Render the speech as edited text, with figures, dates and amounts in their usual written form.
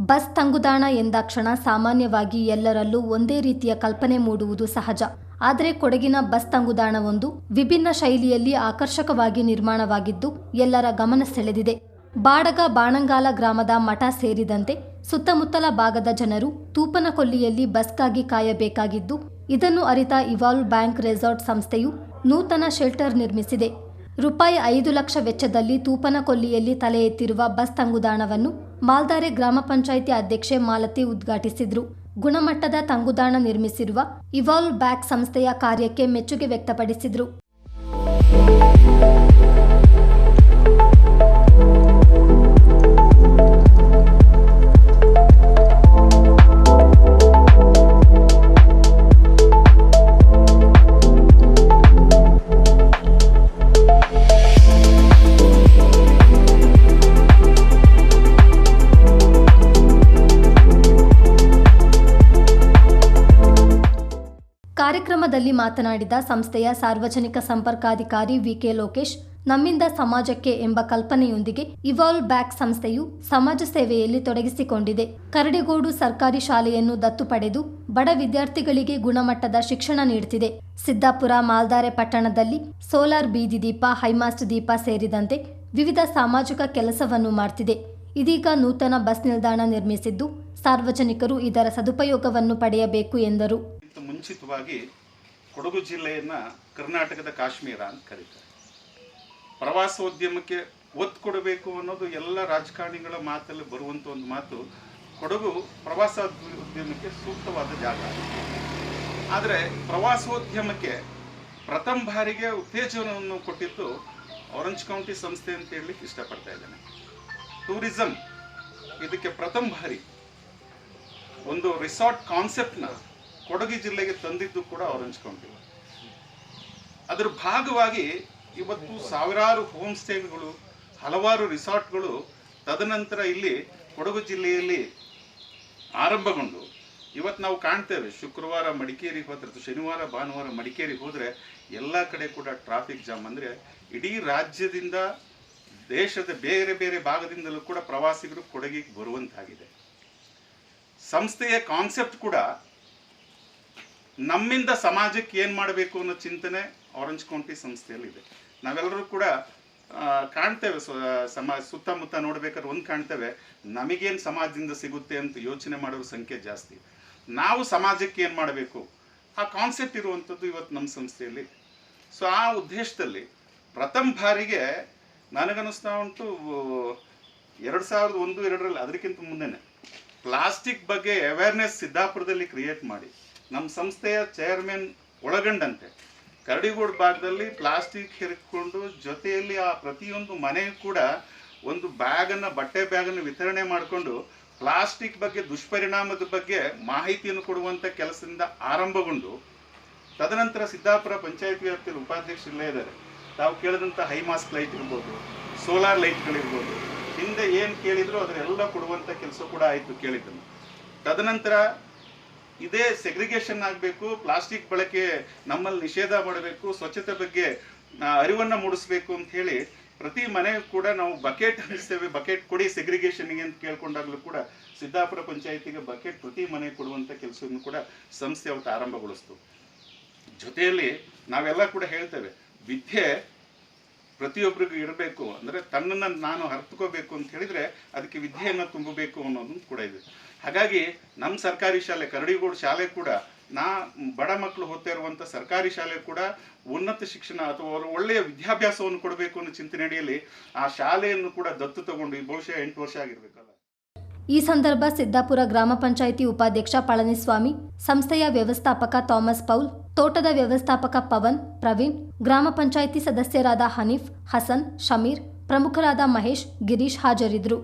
Bus ತಂಗುದಾಣ ಎಂದಾಕ್ಷಣ ಸಾಮಾನ್ಯವಾಗಿ ಎಲ್ಲರಲ್ಲೂ ಒಂದೇ ರೀತಿಯ ಕಲ್ಪನೆ ಮೂಡುವುದು ಸಹಜ. ಆದರೆ ಕೊಡಗಿನ ಬಸ್ ತಂಗುದಾಣವೊಂದು ವಿಭಿನ್ನ ಶೈಲಿಯಲ್ಲಿ ಆಕರ್ಷಕವಾಗಿ ನಿರ್ಮಾಣವಾಗಿದ್ದು ಎಲ್ಲರ ಗಮನ ಸೆಳೆದಿದೆ. ಬಾಡಗ ಬಾಣಂಗಾಲ ಗ್ರಾಮದ ಮಠ ಸೇರಿದಂತೆ ಸುತ್ತಮುತ್ತಲ ಭಾಗದ ಜನರು ತೂಪನಕೊಲ್ಲಿಯಲ್ಲಿ ಬಸ್ಗಾಗಿ ಕಾಯಬೇಕಾಗಿದ್ದು, ಇದನ್ನು ಅರಿತ ಇವಾಲ್ವ್ ಬ್ಯಾಂಕ್ ರೆಸಾರ್ಟ್ ಸಂಸ್ಥೆಯು ನೂತನ ಶೆಲ್ಟರ್ ನಿರ್ಮಿಸಿದೆ. ರೂಪಾಯಿ 5 ಲಕ್ಷ ವೆಚ್ಚದಲ್ಲಿ ತೂಪನಕೊಲ್ಲಿಯಲ್ಲಿ ತಲೆ ಎತ್ತಿರುವ ಬಸ್ ತಂಗುದಾಣವನ್ನು ಮಾಲ್ದಾರೆ ಗ್ರಾಮ ಪಂಚಾಯಿತಿ ಅಧ್ಯಕ್ಷೆ ಮಾಲತಿ ಉದ್ಘಾಟಿಸಿದರು. ಗುಣಮಟ್ಟದ ತಂಗುದಾಣ ನಿರ್ಮಿಸಿರುವ ಇವಾಲ್ವ್ ಬ್ಯಾಂಕ್ ಸಂಸ್ಥೆಯ ಕಾರ್ಯಕ್ಕೆ ಮೆಚ್ಚುಗೆ ವ್ಯಕ್ತಪಡಿಸಿದರು. ಕಾರ್ಯಕ್ರಮದಲ್ಲಿ ಮಾತನಾಡಿದ ಸಂಸ್ಥೆಯ ಸಾರ್ವಜನಿಕ ಸಂಪರ್ಕಾಧಿಕಾರಿ ವಿಕೆ ಲೋಕೇಶ್, ನಮ್ಮಿಂದ ಸಮಾಜಕ್ಕೆ ಎಂಬ ಕಲ್ಪನೆಯೊಂದಿಗೆ ಇವಾಲ್ವ್ ಬ್ಯಾಂಕ್ ಸಂಸ್ಥೆಯು ಸಮಾಜ ಸೇವೆಯಲ್ಲಿ ತೊಡಗಿಸಿಕೊಂಡಿದೆ. ಕರಡಿಗೋಡು ಸರ್ಕಾರಿ ಶಾಲೆಯನ್ನು ದತ್ತು ಪಡೆದು ಬಡ ವಿದ್ಯಾರ್ಥಿಗಳಿಗೆ ಗುಣಮಟ್ಟದ ಶಿಕ್ಷಣ ನೀಡುತ್ತಿದೆ. ಸಿದ್ದಾಪುರ, ಮಾಲ್ದಾರೆ ಪಟ್ಟಣದಲ್ಲಿ ಸೋಲಾರ್ ಬೀದಿ ದೀಪ, ಹೈಮಾಸ್ಟ್ ದೀಪ ಸೇರಿದಂತೆ ವಿವಿಧ ಸಾಮಾಜಿಕ ಕೆಲಸವನ್ನು ಮಾಡ್ತಿದೆ. ಇದೀಗ ನೂತನ ಬಸ್ ನಿಲ್ದಾಣ ನಿರ್ಮಿಸಿದ್ದು ಸಾರ್ವಜನಿಕರು ಇದರ ಸದುಪಯೋಗವನ್ನು ಪಡೆಯಬೇಕು ಎಂದರು. ಮುಂಚಿತವಾಗಿ ಕೊಡಗು ಜಿಲ್ಲೆಯನ್ನು ಕರ್ನಾಟಕದ ಕಾಶ್ಮೀರ ಅಂತ ಕರೀತಾರೆ. ಪ್ರವಾಸೋದ್ಯಮಕ್ಕೆ ಒತ್ತು ಕೊಡಬೇಕು ಅನ್ನೋದು ಎಲ್ಲ ರಾಜಕಾರಣಿಗಳ ಮಾತಲ್ಲಿ ಬರುವಂಥ ಒಂದು ಮಾತು. ಕೊಡಗು ಪ್ರವಾಸೋದ್ಯಮಕ್ಕೆ ಸೂಕ್ತವಾದ ಜಾಗ. ಆದರೆ ಪ್ರವಾಸೋದ್ಯಮಕ್ಕೆ ಪ್ರಥಮ ಬಾರಿಗೆ ಉತ್ತೇಜನವನ್ನು ಕೊಟ್ಟಿದ್ದು ಆರೆಂಜ್ ಕೌಂಟಿ ಸಂಸ್ಥೆ ಅಂತ ಹೇಳಲಿಕ್ಕೆ ಇಷ್ಟಪಡ್ತಾ ಇದ್ದೇನೆ. ಟೂರಿಸಂ ಇದಕ್ಕೆ ಪ್ರಥಮ ಬಾರಿ ಒಂದು ರಿಸಾರ್ಟ್ ಕಾನ್ಸೆಪ್ಟ್ನ ಕೊಡಗು ಜಿಲ್ಲೆಗೆ ತಂದಿದ್ದು ಕೂಡ ಆರೆಂಜ್ ಕೌಂಟಿ. ಅದರ ಭಾಗವಾಗಿ ಇವತ್ತು ಸಾವಿರಾರು ಹೋಮ್ ಸ್ಟೇಗಳು, ಹಲವಾರು ರಿಸಾರ್ಟ್ಗಳು ತದನಂತರ ಇಲ್ಲಿ ಕೊಡಗು ಜಿಲ್ಲೆಯಲ್ಲಿ ಆರಂಭಗೊಂಡು ಇವತ್ತು ನಾವು ಕಾಣ್ತೇವೆ. ಶುಕ್ರವಾರ ಮಡಿಕೇರಿಗೆ ಹೋದ್ರೆ, ಶನಿವಾರ ಭಾನುವಾರ ಮಡಿಕೇರಿಗೆ ಹೋದರೆ ಎಲ್ಲ ಕಡೆ ಕೂಡ ಟ್ರಾಫಿಕ್ ಜಾಮ್. ಅಂದರೆ ಇಡೀ ರಾಜ್ಯದಿಂದ, ದೇಶದ ಬೇರೆ ಬೇರೆ ಭಾಗದಿಂದಲೂ ಕೂಡ ಪ್ರವಾಸಿಗರು ಕೊಡಗಿಗೆ ಬರುವಂತಾಗಿದೆ. ಸಂಸ್ಥೆಯ ಕಾನ್ಸೆಪ್ಟ್ ಕೂಡ ನಮ್ಮಿಂದ ಸಮಾಜಕ್ಕೆ ಏನು ಮಾಡಬೇಕು ಅನ್ನೋ ಚಿಂತನೆ ಆರೆಂಜ್ ಕೌಂಟಿ ಸಂಸ್ಥೆಯಲ್ಲಿದೆ. ನಾವೆಲ್ಲರೂ ಕೂಡ ಕಾಣ್ತೇವೆ, ಸುತ್ತಮುತ್ತ ನೋಡ್ಬೇಕಾದ್ರೆ ಒಂದು ಕಾಣ್ತೇವೆ, ನಮಗೇನು ಸಮಾಜದಿಂದ ಸಿಗುತ್ತೆ ಅಂತ ಯೋಚನೆ ಮಾಡೋರ ಸಂಖ್ಯೆ ಜಾಸ್ತಿ. ನಾವು ಸಮಾಜಕ್ಕೆ ಏನು ಮಾಡಬೇಕು ಆ ಕಾನ್ಸೆಪ್ಟ್ ಇರುವಂಥದ್ದು ಇವತ್ತು ನಮ್ಮ ಸಂಸ್ಥೆಯಲ್ಲಿ. ಸೊ ಆ ಉದ್ದೇಶದಲ್ಲಿ ಪ್ರಥಮ ಬಾರಿಗೆ ನನಗನ್ನಿಸ್ತಾ ಉಂಟು 2001-2ರಲ್ಲಿ, ಅದಕ್ಕಿಂತ ಮುಂದೆನೆ ಪ್ಲಾಸ್ಟಿಕ್ ಬಗ್ಗೆ ಅವೇರ್ನೆಸ್ ಸಿದ್ದಾಪುರದಲ್ಲಿ ಕ್ರಿಯೇಟ್ ಮಾಡಿ ನಮ್ಮ ಸಂಸ್ಥೆಯ ಚೇರ್ಮನ್ ಒಳಗೊಂಡಂತೆ ಕರಡಿಗೋಡು ಭಾಗದಲ್ಲಿ ಪ್ಲಾಸ್ಟಿಕ್ ಹಿಡ್ಕೊಂಡು ಜೊತೆಯಲ್ಲಿ ಆ ಪ್ರತಿಯೊಂದು ಮನೆಯೂ ಕೂಡ ಒಂದು ಬ್ಯಾಗನ್ನು, ಬಟ್ಟೆ ಬ್ಯಾಗನ್ನು ವಿತರಣೆ ಮಾಡಿಕೊಂಡು ಪ್ಲಾಸ್ಟಿಕ್ ಬಗ್ಗೆ ದುಷ್ಪರಿಣಾಮದ ಬಗ್ಗೆ ಮಾಹಿತಿಯನ್ನು ಕೊಡುವಂಥ ಕೆಲಸದಿಂದ ಆರಂಭಗೊಂಡು ತದನಂತರ ಸಿದ್ದಾಪುರ ಪಂಚಾಯತ್ ವ್ಯಾಪ್ತಿಯಲ್ಲಿ ಉಪಾಧ್ಯಕ್ಷರು ಇಲ್ಲೇ ಇದ್ದಾರೆ. ತಾವು ಕೇಳಿದಂಥ ಹೈಮಾಸ್ಟ್ ಲೈಟ್ ಇರ್ಬೋದು, ಸೋಲಾರ್ ಲೈಟ್ಗಳಿರ್ಬೋದು, ಹಿಂದೆ ಏನು ಕೇಳಿದ್ರು ಅದನ್ನೆಲ್ಲ ಕೊಡುವಂಥ ಕೆಲಸ ಕೂಡ ಆಯಿತು ಕೇಳಿದ್ದನ್ನು. ತದನಂತರ ಇದೇ ಸೆಗ್ರಿಗೇಷನ್ ಆಗಬೇಕು, ಪ್ಲಾಸ್ಟಿಕ್ ಬಳಕೆ ನಮ್ಮಲ್ಲಿ ನಿಷೇಧ ಮಾಡಬೇಕು, ಸ್ವಚ್ಛತೆ ಬಗ್ಗೆ ಅರಿವನ್ನು ಮೂಡಿಸ್ಬೇಕು ಅಂತ ಹೇಳಿ ಪ್ರತಿ ಮನೆಗೂ ಕೂಡ ನಾವು ಬಕೆಟ್ ಹಂಚ್ತೇವೆ, ಬಕೆಟ್ ಕೊಡಿ ಸೆಗ್ರಿಗೇಷನ್ಗೆ ಅಂತ ಕೇಳ್ಕೊಂಡಾಗಲೂ ಕೂಡ ಸಿದ್ದಾಪುರ ಪಂಚಾಯತಿಗೆ ಬಕೆಟ್ ಪ್ರತಿ ಮನೆ ಕೊಡುವಂಥ ಕೆಲಸವನ್ನು ಕೂಡ ಸಂಸ್ಥೆ ಅವತ್ತು ಆರಂಭಗೊಳಿಸ್ತು. ಜೊತೆಯಲ್ಲಿ ನಾವೆಲ್ಲ ಕೂಡ ಹೇಳ್ತೇವೆ, ವಿದ್ಯೆ ಪ್ರತಿಯೊಬ್ಬರಿಗೂ ಇರಬೇಕು. ಅಂದರೆ ತನ್ನನ್ನು ನಾನು ಅರ್ಥಕೋಬೇಕು ಅಂತ ಹೇಳಿದರೆ ಅದಕ್ಕೆ ವಿದ್ಯೆಯನ್ನು ತುಂಬಬೇಕು ಅನ್ನೋದು ಕೂಡ ಇದೆ. ಹಾಗಾಗಿ ನಮ್ಮ ಸರ್ಕಾರಿ ಶಾಲೆ ಕರಡಿಗೋಡು ಶಾಲೆ ಕೂಡ ಬಡ ಮಕ್ಕಳು ಓದ್ತಾ ಇರುವಂಥ ಸರ್ಕಾರಿ ಶಾಲೆ ಕೂಡ ಉನ್ನತ ಶಿಕ್ಷಣ ಅಥವಾ ಒಳ್ಳೆಯ ವಿದ್ಯಾಭ್ಯಾಸವನ್ನು ಕೊಡಬೇಕು ಅನ್ನೋ ಚಿಂತನೆ ಅಡಿಯಲ್ಲಿ ಆ ಶಾಲೆಯನ್ನು ಕೂಡ ದತ್ತು ತಗೊಂಡು ಬಹುಶಃ 8 ವರ್ಷ ಆಗಿರಬೇಕಲ್ಲ. ಈ ಸಂದರ್ಭ ಸಿದ್ದಾಪುರ ಗ್ರಾಮ ಪಂಚಾಯಿತಿ ಉಪಾಧ್ಯಕ್ಷ ಪಳನಿಸ್ವಾಮಿ, ಸಂಸ್ಥೆಯ ವ್ಯವಸ್ಥಾಪಕ ಥಾಮಸ್ ಪೌಲ್, ತೋಟದ ವ್ಯವಸ್ಥಾಪಕ ಪವನ್, ಪ್ರವೀಣ್, ಗ್ರಾಮ ಪಂಚಾಯಿತಿ ಸದಸ್ಯರಾದ ಹನೀಫ್, ಹಸನ್, ಶಮೀರ್, ಪ್ರಮುಖರಾದ ಮಹೇಶ್, ಗಿರೀಶ್ ಹಾಜರಿದ್ದರು.